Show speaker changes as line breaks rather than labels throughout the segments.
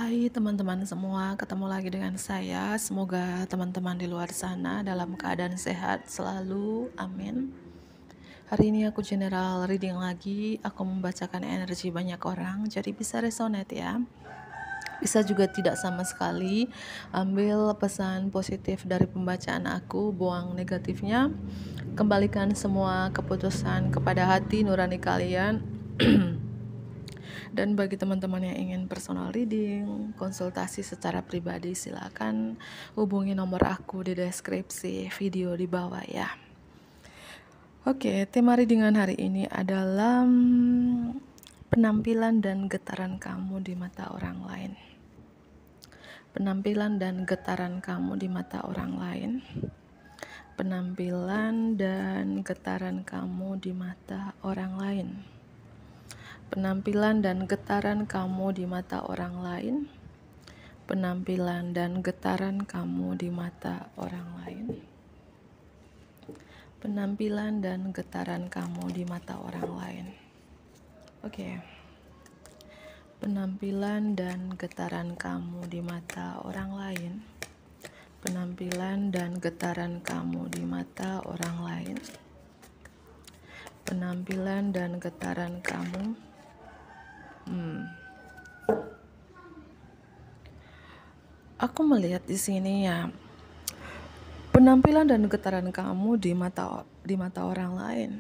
Hai teman-teman semua, ketemu lagi dengan saya. Semoga teman-teman di luar sana dalam keadaan sehat selalu, amin. Hari ini aku general reading lagi, aku membacakan energi banyak orang, jadi bisa resonate ya. Bisa juga tidak sama sekali. Ambil pesan positif dari pembacaan aku, buang negatifnya. Kembalikan semua keputusan kepada hati nurani kalian. Dan bagi teman-teman yang ingin personal reading, konsultasi secara pribadi, silakan hubungi nomor aku di deskripsi video di bawah ya. Oke, tema readingan hari ini adalah penampilan dan getaran kamu di mata orang lain. Penampilan dan getaran kamu di mata orang lain. Penampilan dan getaran kamu di mata orang lain. Penampilan dan getaran kamu di mata orang lain. Penampilan dan getaran kamu di mata orang lain. Penampilan dan getaran kamu di mata orang lain. Oke. Penampilan dan getaran kamu di mata orang lain. Penampilan dan getaran kamu di mata orang lain. Penampilan dan getaran kamu. Aku melihat di sini ya, penampilan dan getaran kamu di mata orang lain.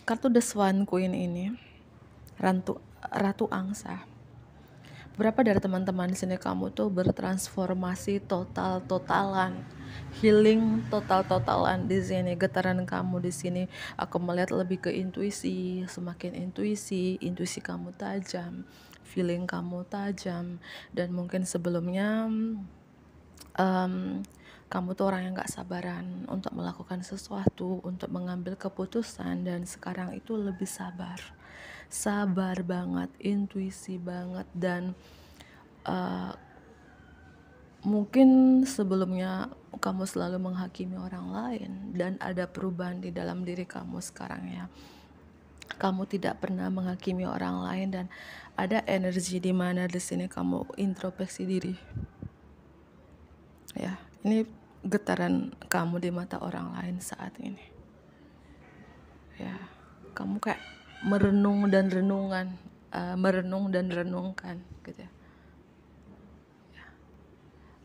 Kartu The Swan Queen ini, Ratu Angsa. Berapa dari teman-teman di sini kamu tuh bertransformasi total-totalan, healing total-totalan di sini. Getaran kamu di sini, aku melihat lebih ke intuisi. Semakin intuisi kamu tajam, feeling kamu tajam, dan mungkin sebelumnya kamu tuh orang yang gak sabaran untuk melakukan sesuatu, untuk mengambil keputusan, dan sekarang itu lebih sabar banget, intuisi banget, dan mungkin sebelumnya kamu selalu menghakimi orang lain, dan ada perubahan di dalam diri kamu sekarang ya. Kamu tidak pernah menghakimi orang lain, dan ada energi di mana di sini kamu introspeksi diri. Ya, ini getaran kamu di mata orang lain saat ini. Ya, kamu kayak merenung dan renungkan gitu ya.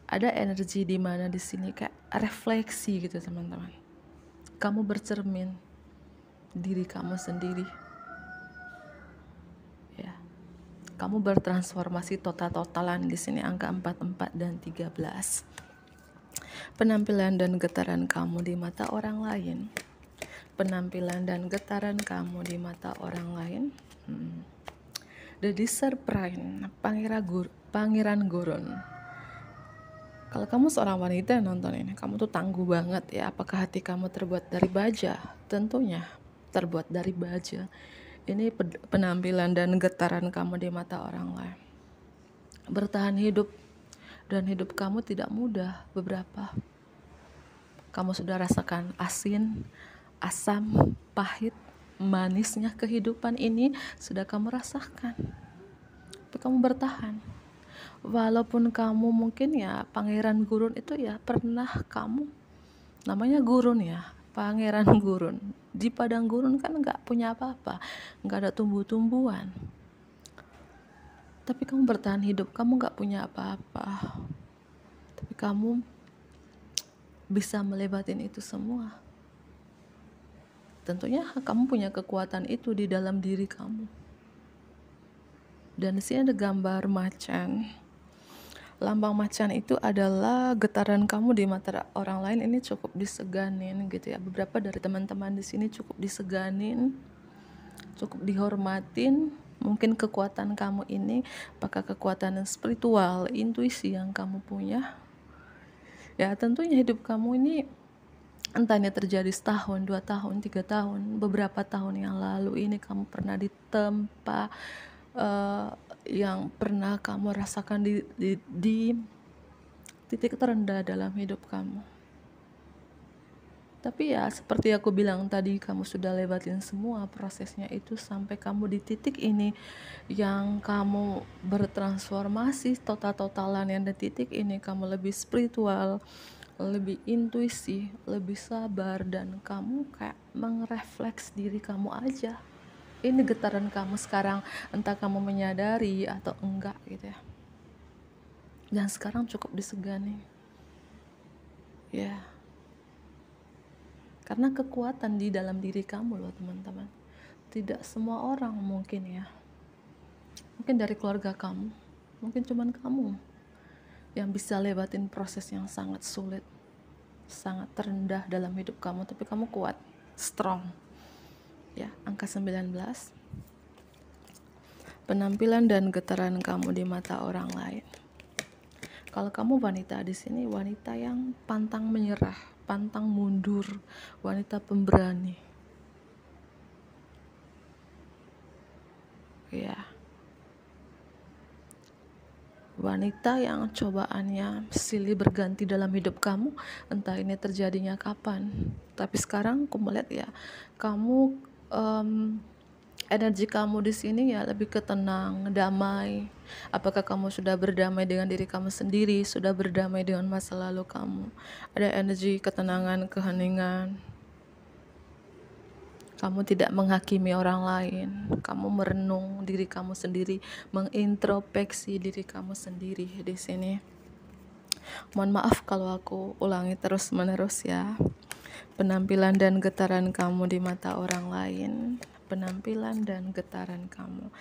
Ada energi di mana di sini kayak refleksi gitu teman-teman. Kamu bercermin diri kamu sendiri. Ya. Kamu bertransformasi total-totalan di sini, angka 44 dan 13. Penampilan dan getaran kamu di mata orang lain. Penampilan dan getaran kamu di mata orang lain. The Desert Prince, Pangeran Gurun. Kalau kamu seorang wanita yang nonton ini, kamu tuh tangguh banget ya. Apakah hati kamu terbuat dari baja? Tentunya terbuat dari baja. Ini penampilan dan getaran kamu di mata orang lain. Bertahan hidup, dan hidup kamu tidak mudah. Beberapa kamu sudah rasakan asin, asam, pahit, manisnya kehidupan ini sudah kamu rasakan. Tapi kamu bertahan. Walaupun kamu mungkin ya pangeran gurun itu ya pernah kamu, namanya gurun ya, pangeran gurun. Di padang gurun kan gak punya apa-apa, gak ada tumbuh-tumbuhan. Tapi kamu bertahan hidup, kamu gak punya apa-apa. Tapi kamu bisa melewatin itu semua. Tentunya kamu punya kekuatan itu di dalam diri kamu. Dan di sini ada gambar macan. Lambang macan itu adalah getaran kamu di mata orang lain ini cukup diseganin gitu ya. Beberapa dari teman-teman di sini cukup diseganin, cukup dihormatin. Mungkin kekuatan kamu ini, apakah kekuatan spiritual, intuisi yang kamu punya. Ya tentunya hidup kamu ini entah ini terjadi setahun, 2 tahun, 3 tahun, beberapa tahun yang lalu ini kamu pernah ditempa yang pernah kamu rasakan di titik terendah dalam hidup kamu. Tapi ya seperti aku bilang tadi, kamu sudah lewatin semua prosesnya itu sampai kamu di titik ini yang kamu bertransformasi total-totalan, yang di titik ini kamu lebih spiritual, lebih intuisi, lebih sabar, dan kamu kayak mengrefleks diri kamu aja. Ini getaran kamu sekarang, entah kamu menyadari atau enggak gitu ya. Dan sekarang cukup disegani. Ya. Karena kekuatan di dalam diri kamu loh teman-teman. Tidak semua orang mungkin ya. Mungkin dari keluarga kamu, mungkin cuman kamu yang bisa lewatin proses yang sangat sulit, sangat terendah dalam hidup kamu, tapi kamu kuat, strong. Ya, angka 19. Penampilan dan getaran kamu di mata orang lain. Kalau kamu wanita di sini, wanita yang pantang menyerah, pantang mundur, wanita pemberani. Ya. Wanita yang cobaannya silih berganti dalam hidup kamu, entah ini terjadinya kapan. Tapi sekarang aku melihat ya, kamu energi kamu di sini ya lebih ke tenang, damai. Apakah kamu sudah berdamai dengan diri kamu sendiri, sudah berdamai dengan masa lalu kamu? Ada energi ketenangan, keheningan. Kamu tidak menghakimi orang lain. Kamu merenung diri kamu sendiri, mengintrospeksi diri kamu sendiri di sini. Mohon maaf kalau aku ulangi terus-menerus ya. Penampilan dan getaran kamu di mata orang lain. Penampilan dan getaran kamu.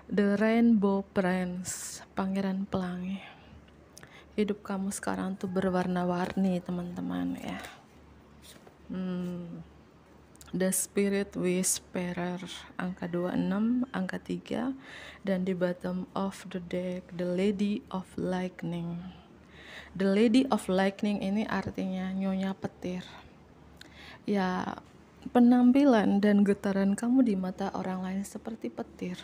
The Rainbow Prince, Pangeran Pelangi. Hidup kamu sekarang tuh berwarna-warni teman-teman ya. The Spirit Whisperer, angka 26, angka 3, dan di bottom of the deck, The Lady of Lightning. The Lady of Lightning ini artinya Nyonya Petir. Ya, penampilan dan getaran kamu di mata orang lain seperti petir.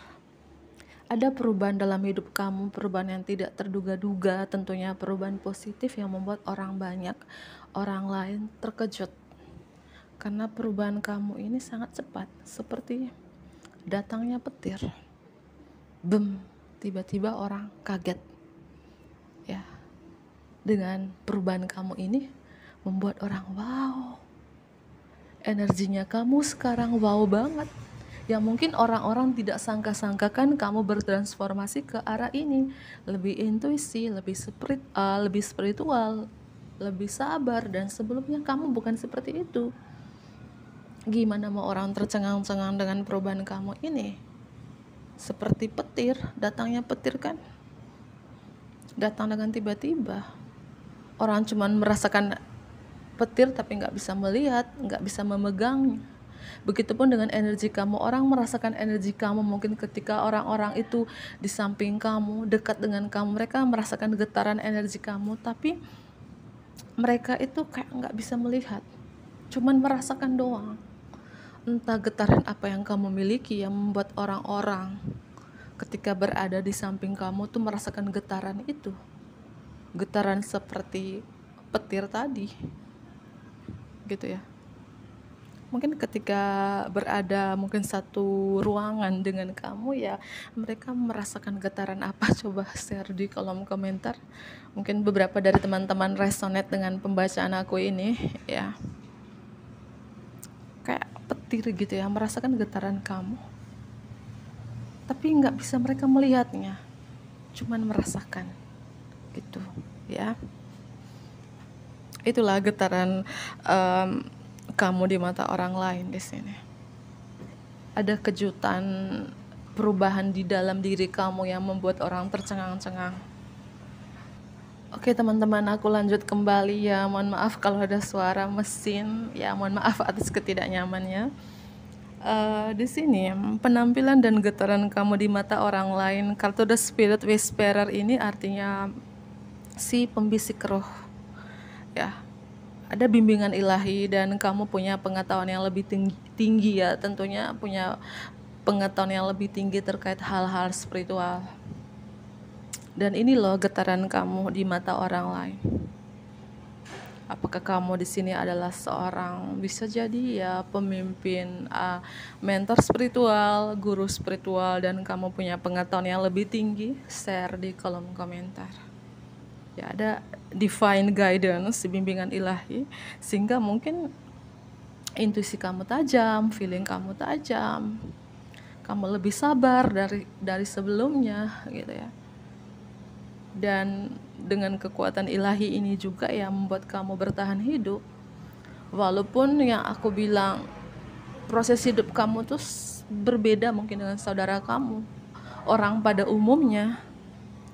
Ada perubahan dalam hidup kamu, perubahan yang tidak terduga-duga, tentunya perubahan positif yang membuat orang lain terkejut. Karena perubahan kamu ini sangat cepat, seperti datangnya petir. Bem, tiba-tiba orang kaget. Ya. Dengan perubahan kamu ini membuat orang wow. Energinya kamu sekarang wow banget. Yang mungkin orang-orang tidak sangka-sangkakan kamu bertransformasi ke arah ini. Lebih intuisi, lebih spiritual, lebih sabar, dan sebelumnya kamu bukan seperti itu. Gimana mau orang tercengang-cengang dengan perubahan kamu ini? Seperti petir, datangnya petir kan? Datang dengan tiba-tiba. Orang cuman merasakan petir tapi nggak bisa melihat, nggak bisa memegang. Begitupun dengan energi kamu, orang merasakan energi kamu mungkin ketika orang-orang itu di samping kamu, dekat dengan kamu, mereka merasakan getaran energi kamu, tapi mereka itu kayak nggak bisa melihat, cuman merasakan doang. Entah getaran apa yang kamu miliki yang membuat orang-orang ketika berada di samping kamu tuh merasakan getaran itu, getaran seperti petir tadi. Gitu ya. Mungkin ketika berada mungkin satu ruangan dengan kamu ya, mereka merasakan getaran apa, coba share di kolom komentar. Mungkin beberapa dari teman-teman resonate dengan pembacaan aku ini ya. Kayak petir gitu ya, merasakan getaran kamu. Tapi nggak bisa mereka melihatnya, cuman merasakan gitu ya. Itulah getaran kamu di mata orang lain di sini. Ada kejutan, perubahan di dalam diri kamu yang membuat orang tercengang-cengang. Oke teman-teman, aku lanjut kembali ya. Mohon maaf kalau ada suara mesin. Ya, mohon maaf atas ketidaknyamannya. Di sini penampilan dan getaran kamu di mata orang lain. Kartu The Spirit Whisperer ini artinya si pembisik roh. Ya, ada bimbingan ilahi dan kamu punya pengetahuan yang lebih tinggi ya, tentunya punya pengetahuan yang lebih tinggi terkait hal-hal spiritual. Dan ini loh getaran kamu di mata orang lain. Apakah kamu di sini adalah seorang, bisa jadi ya, pemimpin, mentor spiritual, guru spiritual, dan kamu punya pengetahuan yang lebih tinggi? Share di kolom komentar. Ya, ada divine guidance, bimbingan ilahi, sehingga mungkin intuisi kamu tajam, feeling kamu tajam, kamu lebih sabar dari sebelumnya gitu ya. Dan dengan kekuatan ilahi ini juga yang membuat kamu bertahan hidup. Walaupun yang aku bilang proses hidup kamu tuh berbeda mungkin dengan saudara kamu, orang pada umumnya.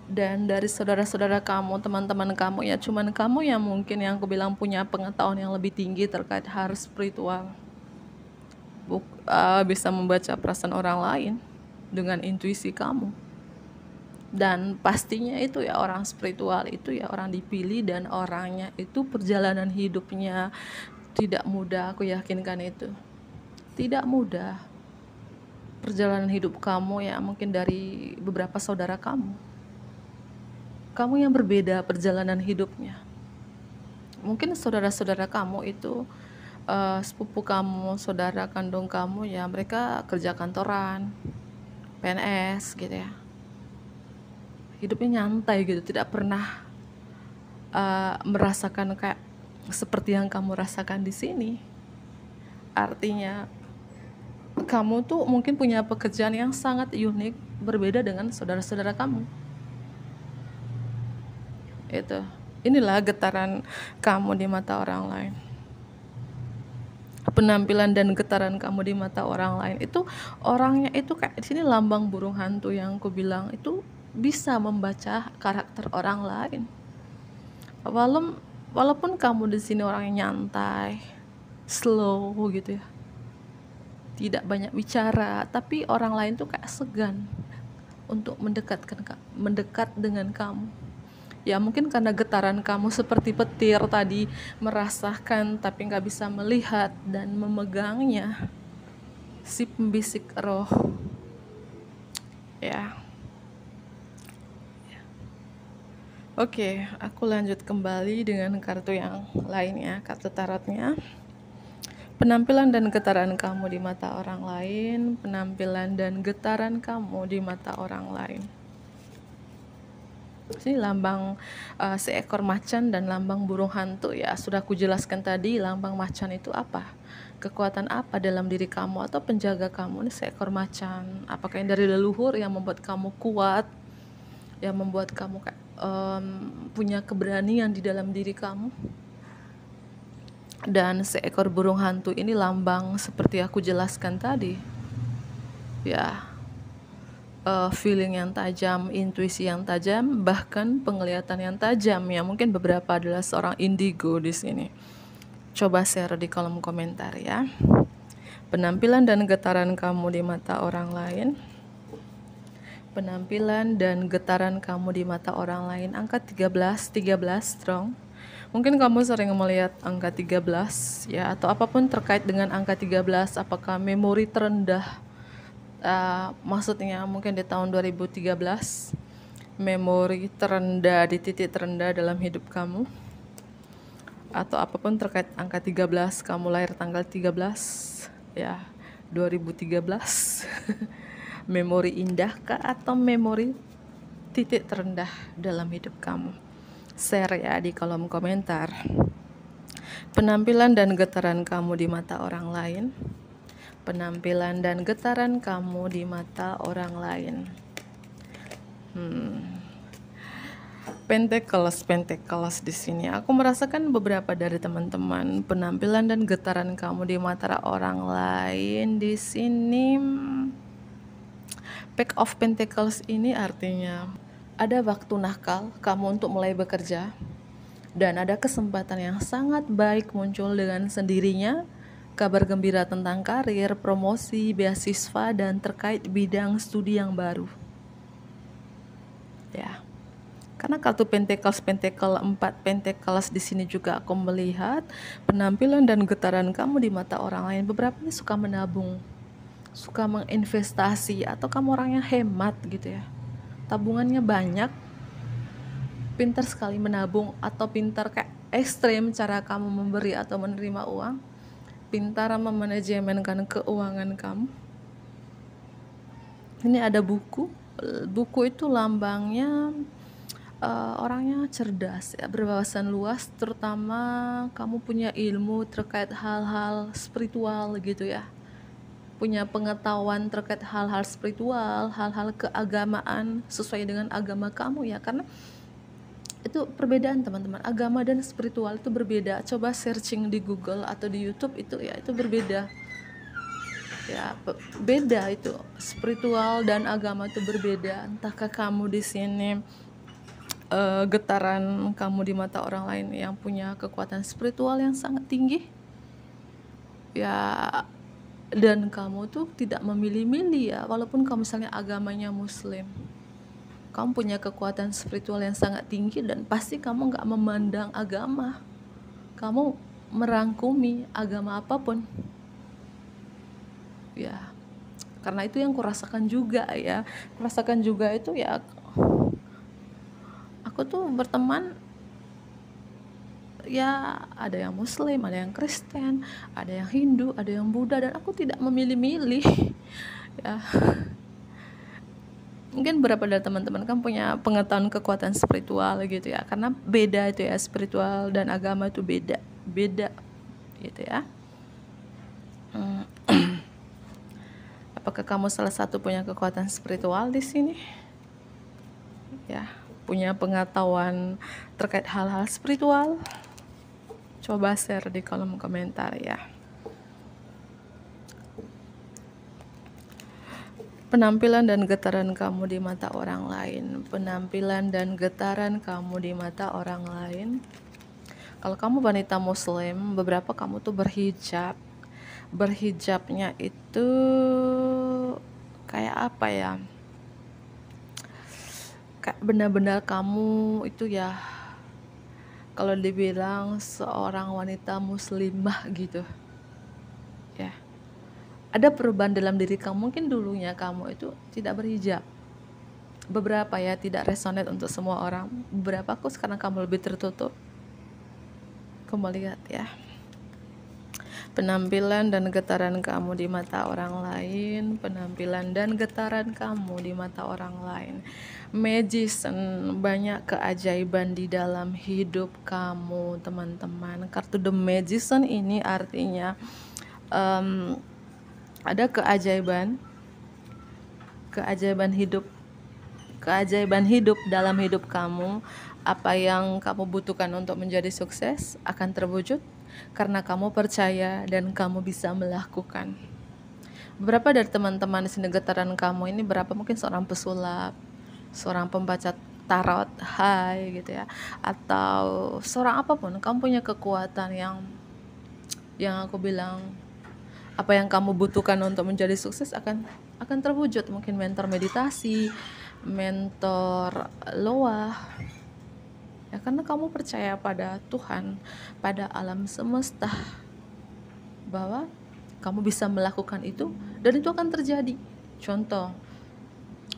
Dan dari saudara-saudara kamu, teman-teman kamu, ya cuman kamu yang mungkin yang aku bilang punya pengetahuan yang lebih tinggi terkait hal spiritual. Bisa membaca perasaan orang lain dengan intuisi kamu. Dan pastinya itu ya, orang spiritual itu ya orang dipilih, dan orangnya itu perjalanan hidupnya tidak mudah. Aku yakinkan itu tidak mudah. Perjalanan hidup kamu ya mungkin dari beberapa saudara kamu yang berbeda perjalanan hidupnya. Mungkin saudara-saudara kamu itu sepupu kamu, saudara kandung kamu ya, mereka kerja kantoran, PNS gitu ya, hidupnya nyantai gitu, tidak pernah merasakan kayak seperti yang kamu rasakan di sini. Artinya kamu tuh mungkin punya pekerjaan yang sangat unik, berbeda dengan saudara-saudara kamu. Inilah getaran kamu di mata orang lain. Penampilan dan getaran kamu di mata orang lain itu, orangnya itu kayak di sini lambang burung hantu yang aku bilang itu bisa membaca karakter orang lain. Walaupun kamu di sini orangnya nyantai, slow gitu ya, tidak banyak bicara, tapi orang lain tuh kayak segan untuk mendekat dengan kamu. Ya mungkin karena getaran kamu seperti petir tadi, merasakan tapi nggak bisa melihat dan memegangnya, si pembisik roh ya. Oke, aku lanjut kembali dengan kartu yang lainnya, kartu tarotnya. Penampilan dan getaran kamu di mata orang lain. Penampilan dan getaran kamu di mata orang lain. Ini lambang seekor macan dan lambang burung hantu ya. Sudah aku jelaskan tadi, lambang macan itu apa? Kekuatan apa dalam diri kamu atau penjaga kamu? Ini seekor macan. Apakah yang dari leluhur yang membuat kamu kuat, yang membuat kamu punya keberanian di dalam diri kamu? Dan seekor burung hantu ini lambang seperti aku jelaskan tadi ya, feeling yang tajam, intuisi yang tajam, bahkan penglihatan yang tajam ya. Mungkin beberapa adalah seorang indigo di sini. Coba share di kolom komentar ya. Penampilan dan getaran kamu di mata orang lain. Penampilan dan getaran kamu di mata orang lain. Angka 13 strong. Mungkin kamu sering melihat angka 13 ya, atau apapun terkait dengan angka 13. Apakah memori terendah, maksudnya mungkin di tahun 2013, memori terendah, di titik terendah dalam hidup kamu, atau apapun terkait angka 13, kamu lahir tanggal 13 ya, 2013. Memori indah kah atau memori titik terendah dalam hidup kamu? Share ya di kolom komentar. Penampilan dan getaran kamu di mata orang lain. Penampilan dan getaran kamu di mata orang lain. Pentacles di sini. Aku merasakan beberapa dari teman-teman, penampilan dan getaran kamu di mata orang lain di sini. Pack of Pentacles ini artinya ada waktu nakal kamu untuk mulai bekerja, dan ada kesempatan yang sangat baik muncul dengan sendirinya. Kabar gembira tentang karir, promosi, beasiswa, dan terkait bidang studi yang baru. Ya. Karena kartu Pentacles 4 Pentacles di sini juga aku melihat penampilan dan getaran kamu di mata orang lain. Beberapa ini suka menabung, suka menginvestasi, atau kamu orangnya hemat gitu ya. Tabungannya banyak, pintar sekali menabung, atau pintar kayak ekstrem cara kamu memberi atau menerima uang, pintar memanajemenkan keuangan kamu. Ini ada buku itu lambangnya orangnya cerdas ya, berwawasan luas, terutama kamu punya ilmu terkait hal-hal spiritual gitu ya, punya pengetahuan terkait hal-hal spiritual, hal-hal keagamaan sesuai dengan agama kamu ya, karena itu perbedaan teman-teman, agama dan spiritual itu berbeda. Coba searching di Google atau di YouTube itu ya, itu berbeda ya, beda itu, spiritual dan agama itu berbeda. Entahkah kamu di sini getaran kamu di mata orang lain yang punya kekuatan spiritual yang sangat tinggi ya, dan kamu tuh tidak memilih-milih ya, walaupun kamu misalnya agamanya muslim, kamu punya kekuatan spiritual yang sangat tinggi dan pasti kamu gak memandang agama, kamu merangkumi agama apapun ya. Karena itu yang kurasakan juga ya, kurasakan juga itu ya, aku tuh berteman ya, ada yang muslim, ada yang Kristen, ada yang Hindu, ada yang Buddha, dan aku tidak memilih-milih ya. Mungkin beberapa dari teman-teman kan punya pengetahuan kekuatan spiritual gitu ya, karena beda itu ya, spiritual dan agama itu beda gitu ya. Apakah kamu salah satu punya kekuatan spiritual di sini ya, punya pengetahuan terkait hal-hal spiritual? Coba share di kolom komentar ya. Penampilan dan getaran kamu di mata orang lain, penampilan dan getaran kamu di mata orang lain. Kalau kamu wanita muslim, beberapa kamu tuh berhijab. Berhijabnya itu kayak apa ya, kayak benar-benar kamu itu ya, kalau dibilang seorang wanita muslimah gitu ya. Ada perubahan dalam diri kamu. Mungkin dulunya kamu itu tidak berhijab, beberapa ya, tidak resonate untuk semua orang, beberapa kok sekarang kamu lebih tertutup. Kamu lihat ya, penampilan dan getaran kamu di mata orang lain, penampilan dan getaran kamu di mata orang lain. Magician, banyak keajaiban di dalam hidup kamu teman-teman. Kartu The Magician ini artinya ada keajaiban hidup dalam hidup kamu. Apa yang kamu butuhkan untuk menjadi sukses akan terwujud karena kamu percaya dan kamu bisa melakukan. Beberapa dari teman-teman di sini getaran kamu ini berapa, mungkin seorang pesulap, seorang pembaca tarot, gitu ya, atau seorang apapun. Kamu punya kekuatan yang aku bilang, apa yang kamu butuhkan untuk menjadi sukses akan terwujud. Mungkin mentor meditasi, mentor loa ya, karena kamu percaya pada Tuhan, pada alam semesta, bahwa kamu bisa melakukan itu dan itu akan terjadi. Contoh,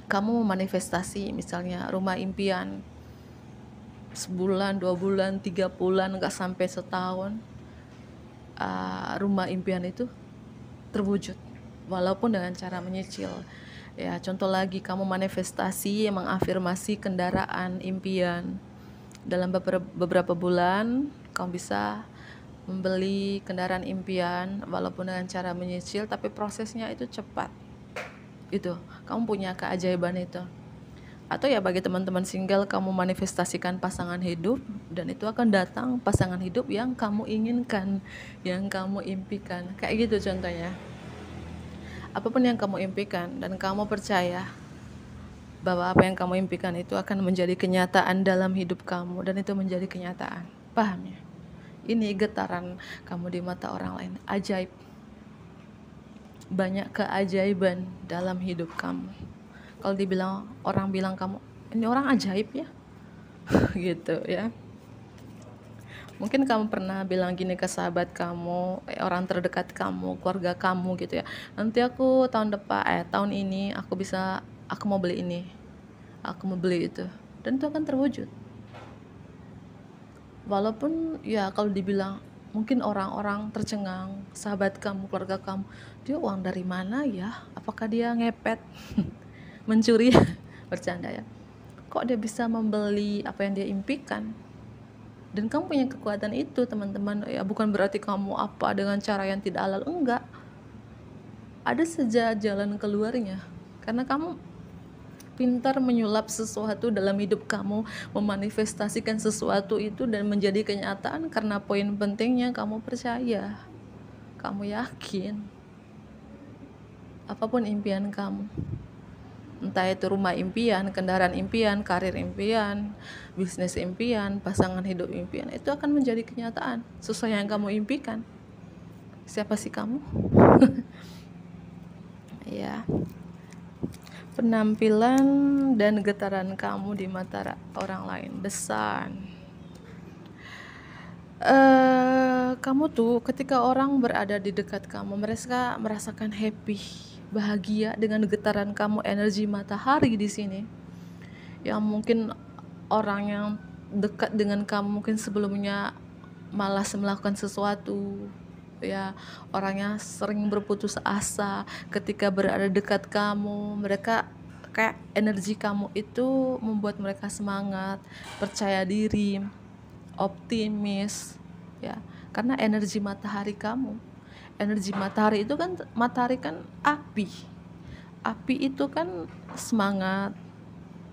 kamu memanifestasi misalnya rumah impian, sebulan, 2 bulan, 3 bulan, gak sampai setahun, rumah impian itu terwujud walaupun dengan cara menyicil ya. Contoh lagi, kamu manifestasi, mengafirmasi kendaraan impian, dalam beberapa bulan kamu bisa membeli kendaraan impian walaupun dengan cara menyicil, tapi prosesnya itu cepat. Itu kamu punya keajaiban itu. Atau ya bagi teman-teman single, kamu manifestasikan pasangan hidup dan itu akan datang pasangan hidup yang kamu inginkan, yang kamu impikan. Kayak gitu contohnya. Apapun yang kamu impikan dan kamu percaya bahwa apa yang kamu impikan itu akan menjadi kenyataan dalam hidup kamu, dan itu menjadi kenyataan. Paham ya? Ini getaran kamu di mata orang lain. Ajaib. Banyak keajaiban dalam hidup kamu. Kalau dibilang, orang bilang kamu, ini orang ajaib ya. Gitu ya. Mungkin kamu pernah bilang gini ke sahabat kamu, orang terdekat kamu, keluarga kamu gitu ya. Nanti aku tahun ini aku mau beli ini, aku mau beli itu, dan itu akan terwujud. Walaupun ya kalau dibilang mungkin orang-orang tercengang, sahabat kamu, keluarga kamu, dia uang dari mana ya? Apakah dia ngepet, mencuri? Bercanda ya. Kok dia bisa membeli apa yang dia impikan? Dan kamu punya kekuatan itu, teman-teman. Ya bukan berarti kamu apa dengan cara yang tidak halal, enggak. Ada saja jalan keluarnya. Karena kamu pintar menyulap sesuatu dalam hidup kamu, memanifestasikan sesuatu itu dan menjadi kenyataan karena poin pentingnya kamu percaya, kamu yakin. Apapun impian kamu, entah itu rumah impian, kendaraan impian, karir impian, bisnis impian, pasangan hidup impian, itu akan menjadi kenyataan sesuai yang kamu impikan. Siapa sih kamu? Ya. Penampilan dan getaran kamu di mata orang lain. The Sun. Kamu tuh ketika orang berada di dekat kamu, mereka merasakan happy, bahagia dengan getaran kamu, energi matahari di sini. Yang mungkin orang yang dekat dengan kamu mungkin sebelumnya malas melakukan sesuatu, ya, orangnya sering berputus asa, ketika berada dekat kamu, mereka kayak energi kamu itu membuat mereka semangat, percaya diri, optimis, ya, karena energi matahari kamu. Energi matahari itu kan, matahari kan api itu kan semangat,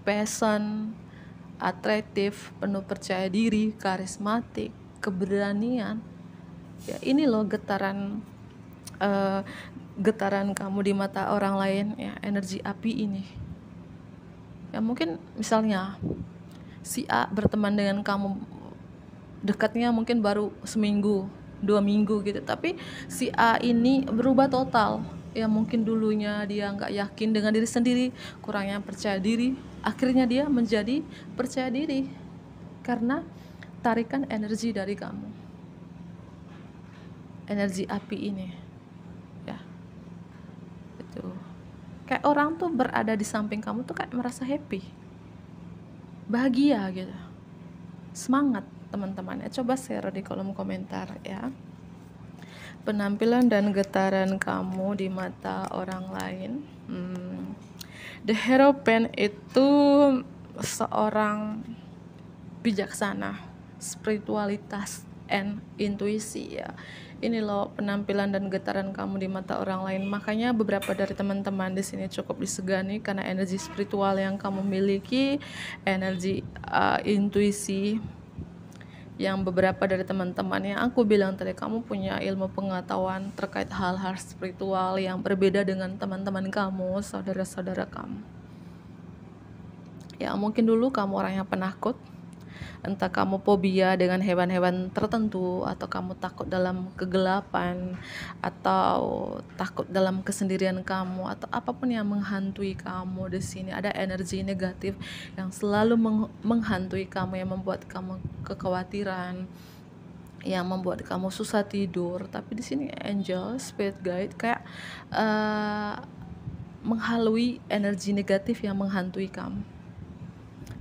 passion, atraktif, penuh percaya diri, karismatik, keberanian. Ya, ini loh getaran kamu di mata orang lain, ya, energi api ini. Ya mungkin misalnya si A berteman dengan kamu, dekatnya mungkin baru seminggu, 2 minggu gitu, tapi si A ini berubah total. Ya mungkin dulunya dia nggak yakin dengan diri sendiri, kurangnya percaya diri, akhirnya dia menjadi percaya diri karena tarikan energi dari kamu, energi api ini, ya. Itu kayak orang tuh berada di samping kamu tuh kayak merasa happy, bahagia gitu, semangat. Teman-teman ya, coba share di kolom komentar ya, penampilan dan getaran kamu di mata orang lain. The Hierophant itu seorang bijaksana, spiritualitas, and intuisi, ya. Ini loh penampilan dan getaran kamu di mata orang lain. Makanya beberapa dari teman-teman di sini cukup disegani karena energi spiritual yang kamu miliki, energi intuisi. Yang beberapa dari teman-teman yang aku bilang tadi, kamu punya ilmu pengetahuan terkait hal-hal spiritual yang berbeda dengan teman-teman kamu, saudara-saudara kamu. Ya mungkin dulu kamu orang yang penakut, entah kamu fobia dengan hewan-hewan tertentu, atau kamu takut dalam kegelapan, atau takut dalam kesendirian kamu, atau apapun yang menghantui kamu. Di sini ada energi negatif yang selalu menghantui kamu, yang membuat kamu kekhawatiran, yang membuat kamu susah tidur. Tapi di sini angel, spirit guide kayak menghalui energi negatif yang menghantui kamu.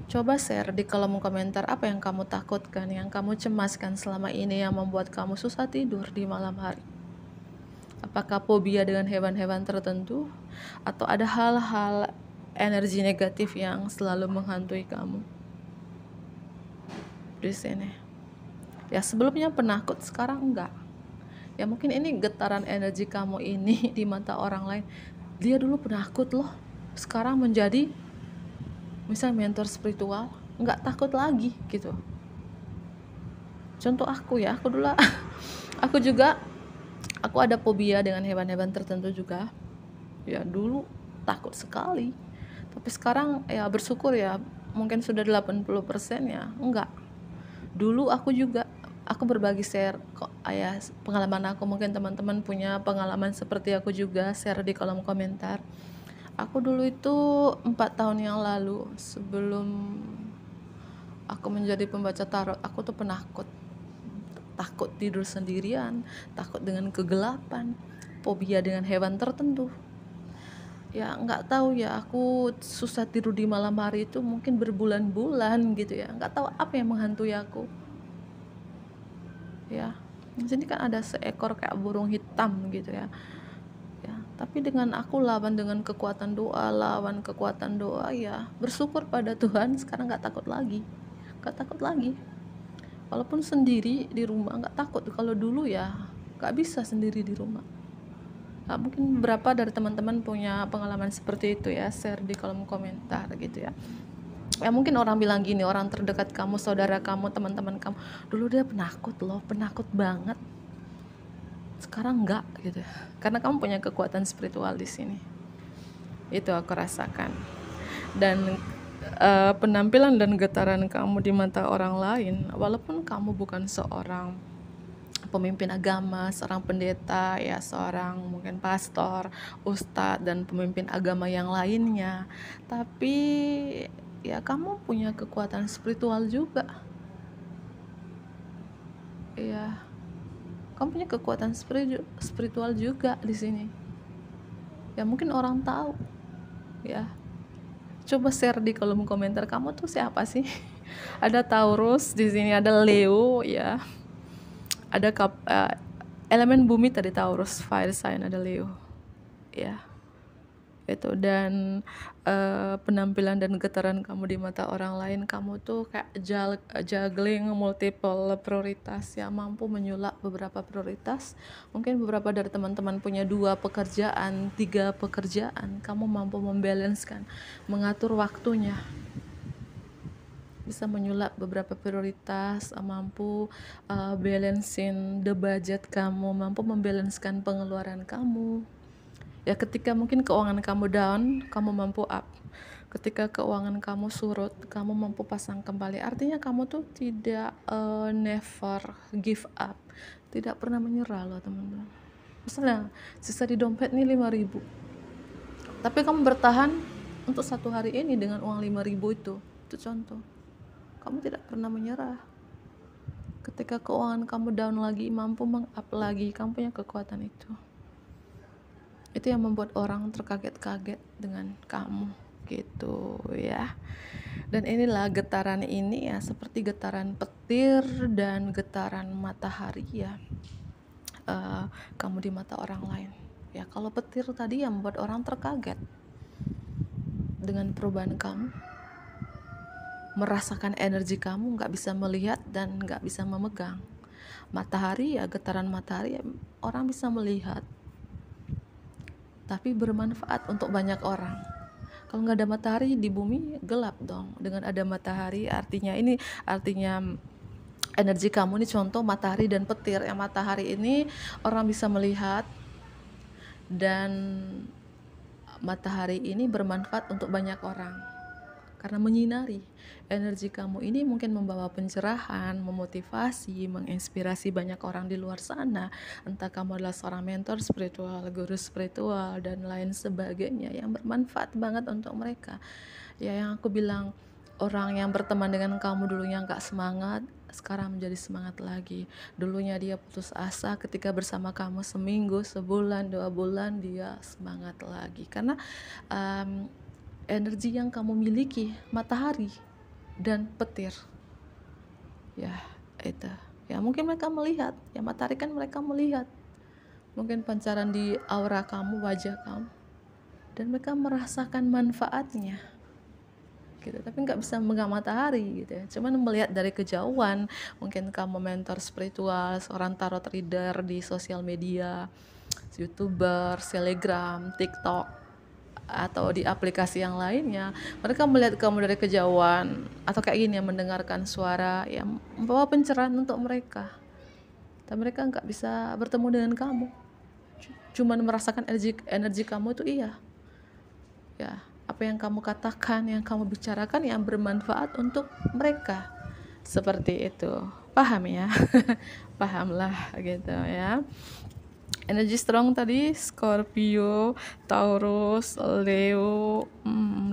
Coba share di kolom komentar apa yang kamu takutkan, yang kamu cemaskan selama ini, yang membuat kamu susah tidur di malam hari. Apakah fobia dengan hewan-hewan tertentu, atau ada hal-hal energi negatif yang selalu menghantui kamu di sini? Ya sebelumnya penakut, sekarang enggak. Ya mungkin ini getaran energi kamu ini di mata orang lain. Dia dulu penakut loh, sekarang menjadi misal mentor spiritual, nggak takut lagi gitu. Contoh aku ya, aku dulu aku ada fobia dengan hewan-hewan tertentu juga. Ya dulu takut sekali, tapi sekarang ya bersyukur ya, mungkin sudah 80% ya enggak. Dulu aku berbagi share kok ayah pengalaman aku, mungkin teman-teman punya pengalaman seperti aku juga, share di kolom komentar. Aku dulu itu 4 tahun yang lalu, sebelum aku menjadi pembaca tarot, aku tuh penakut, takut tidur sendirian, takut dengan kegelapan, fobia dengan hewan tertentu. Ya nggak tahu ya, aku susah tidur di malam hari itu mungkin berbulan-bulan gitu ya, nggak tahu apa yang menghantui aku. ya. Di sini kan ada seekor kayak burung hitam gitu ya. Ya, tapi dengan aku lawan dengan kekuatan doa, ya bersyukur pada Tuhan, sekarang nggak takut lagi, walaupun sendiri di rumah nggak takut. Kalau dulu ya nggak bisa sendiri di rumah. Nah, mungkin beberapa dari teman-teman punya pengalaman seperti itu ya, share di kolom komentar gitu ya. Ya mungkin orang bilang gini, orang terdekat kamu, saudara kamu, teman-teman kamu, dulu dia penakut loh, penakut banget, sekarang enggak gitu, karena kamu punya kekuatan spiritual di sini. Itu aku rasakan. Dan penampilan dan getaran kamu di mata orang lain, walaupun kamu bukan seorang pemimpin agama, seorang pendeta ya, seorang mungkin pastor, ustadz, dan pemimpin agama yang lainnya, tapi ya kamu punya kekuatan spiritual juga. Ya, kamu punya kekuatan spiritual juga di sini. Ya mungkin orang tahu. Ya, coba share di kolom komentar, kamu tuh siapa sih? Ada Taurus di sini, ada Leo ya. Ada elemen bumi tadi Taurus, fire sign, ada Leo. Ya. Itu. Dan penampilan dan getaran kamu di mata orang lain, kamu tuh kayak juggling multiple prioritas ya, mampu menyulap beberapa prioritas. Mungkin beberapa dari teman-teman punya 2 pekerjaan, 3 pekerjaan, kamu mampu membalanskan, mengatur waktunya, bisa menyulap beberapa prioritas, mampu balancing the budget kamu, mampu membalanskan pengeluaran kamu. Ya, ketika mungkin keuangan kamu down, kamu mampu up. Ketika keuangan kamu surut, kamu mampu pasang kembali. Artinya kamu tuh tidak never give up, tidak pernah menyerah loh teman-teman. Misalnya sisa di dompet nih 5.000, tapi kamu bertahan untuk 1 hari ini dengan uang 5.000 itu contoh. Kamu tidak pernah menyerah. Ketika keuangan kamu down lagi, mampu meng-up lagi, kamu punya kekuatan itu. Itu yang membuat orang terkaget-kaget dengan kamu gitu ya. Dan inilah getaran ini ya, seperti getaran petir dan getaran matahari ya, kamu di mata orang lain ya. Kalau petir tadi yang membuat orang terkaget dengan perubahan kamu, merasakan energi kamu, nggak bisa melihat dan nggak bisa memegang. Matahari ya, getaran matahari ya, orang bisa melihat tapi bermanfaat untuk banyak orang. Kalau nggak ada matahari di bumi, gelap dong. Dengan ada matahari, artinya energi kamu ini, contoh matahari dan petir. Yang matahari ini orang bisa melihat, dan matahari ini bermanfaat untuk banyak orang karena menyinari. Energi kamu ini mungkin membawa pencerahan, memotivasi, menginspirasi banyak orang di luar sana. Entah kamu adalah seorang mentor spiritual, guru spiritual, dan lain sebagainya yang bermanfaat banget untuk mereka. Ya, yang aku bilang, orang yang berteman dengan kamu dulunya gak semangat, sekarang menjadi semangat lagi. Dulunya dia putus asa, ketika bersama kamu seminggu, sebulan, 2 bulan, dia semangat lagi. Karena energi yang kamu miliki, matahari dan petir ya, itu ya. Mungkin mereka melihat ya, matahari kan mereka melihat mungkin pancaran di aura kamu, wajah kamu, dan mereka merasakan manfaatnya gitu, tapi nggak bisa memegang matahari gitu ya, cuman melihat dari kejauhan. Mungkin kamu mentor spiritual, seorang tarot reader di sosial media, YouTuber, Telegram, TikTok, atau di aplikasi yang lainnya, mereka melihat kamu dari kejauhan, atau kayak gini, mendengarkan suara yang membawa pencerahan untuk mereka, tapi mereka nggak bisa bertemu dengan kamu, cuman merasakan energi kamu itu. Iya ya, apa yang kamu katakan, yang kamu bicarakan, yang bermanfaat untuk mereka, seperti itu. Paham ya? Pahamlah gitu ya. Energi strong tadi Scorpio, Taurus, Leo.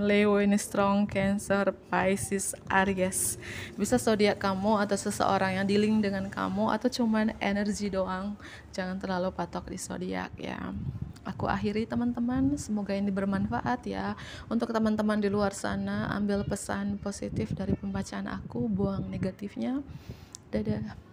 Leo ini strong, Cancer, Pisces, Aries. Bisa zodiak kamu atau seseorang yang dealing dengan kamu, atau cuman energi doang. Jangan terlalu patok di zodiak ya. Aku akhiri teman-teman, semoga ini bermanfaat ya. Untuk teman-teman di luar sana, ambil pesan positif dari pembacaan aku, buang negatifnya. Dadah.